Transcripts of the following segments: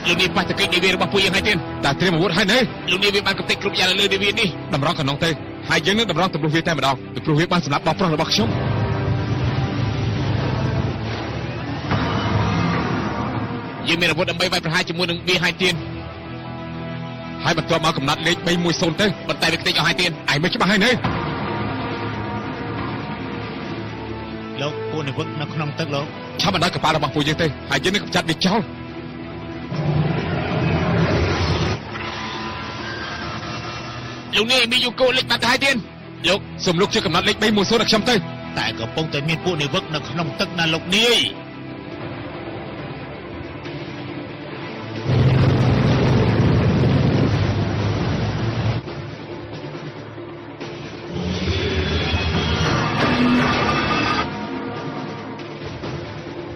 លោកនេះប៉ះតកិច្ចនាវារបស់ពួកយើងហើយទៀតតែត្រៀមអាវុធហើយនៅលោកនេះវាបានកំទេចគ្រប់យ៉ាងលើនាវានេះតម្រង់កណ្ដងទៅហើយយើងនឹងតម្រង់ទម្លុះវាតែម្ដងពីព្រោះវាបានសម្លាប់បោះប្រុសរបស់ខ្ញុំយើងមានអាវុធដើម្បីវាយប្រហារជាមួយនឹងវាហើយទៀតហើយបន្ទាប់មកកំណត់លេខ310ទៅប៉ុន្តែវាខ្ទេចអស់ហើយទៀតឯងមិនច្បាស់ហើយនៅលោកពួកនិវត្តនៅក្នុងទឹកលោកឆាប់បណ្ដោយកប៉ាល់របស់ពួកយើងទៅហើយយើងនឹងកម្ចាត់វាចោលលោកនេះមានយូកូលេខបាត់ទៅហើយទៀតលោកសូមលោកជួយកំណត់លេខ310ដល់ខ្ញុំទៅតែកំពុងតែមានពួកនិវត្តនៅក្នុងទឹកណាលោកនាយ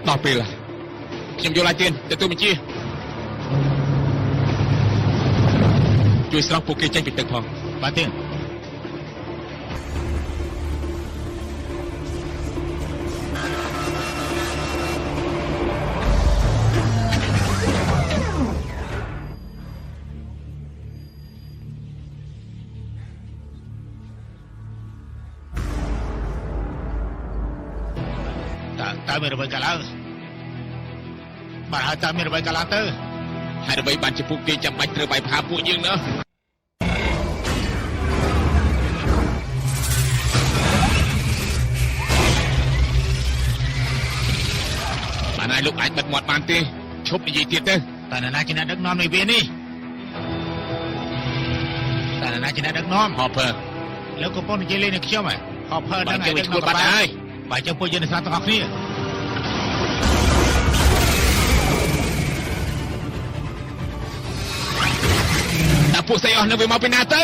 ដល់ពេលខ្ញុំយកឡាយទៀនទៅទូបញ្ជាជួយស្រង់ពួកគេចេញពីទឹកផងបាទទៀនតើមានអ្វីកើតឡើងបាទហើយតើមានអ្វីកើតឡើងទៅហើយអ្វីបានជាពួកគេចាំបាច់ត្រូវបាយផាពួកយើងណោះបានហើយលោកអាចបិទមាត់បានទេឈប់និយាយទៀតទៅតើនរណាជាអ្នកដឹកនាំនៃវានេះតើនរណាជាអ្នកដឹកនាំ Hopper លោកកំពុងនិយាយលេងនឹងខ្ញុំហ៎ Hopper នឹងឲ្យដឹកនាំបាត់ហើយបាទចឹងពួកយើងនឹងស្ដាប់ទាំងអស់គ្នាតែពួកស្អីអស់នៅវាមកពីណាទៅ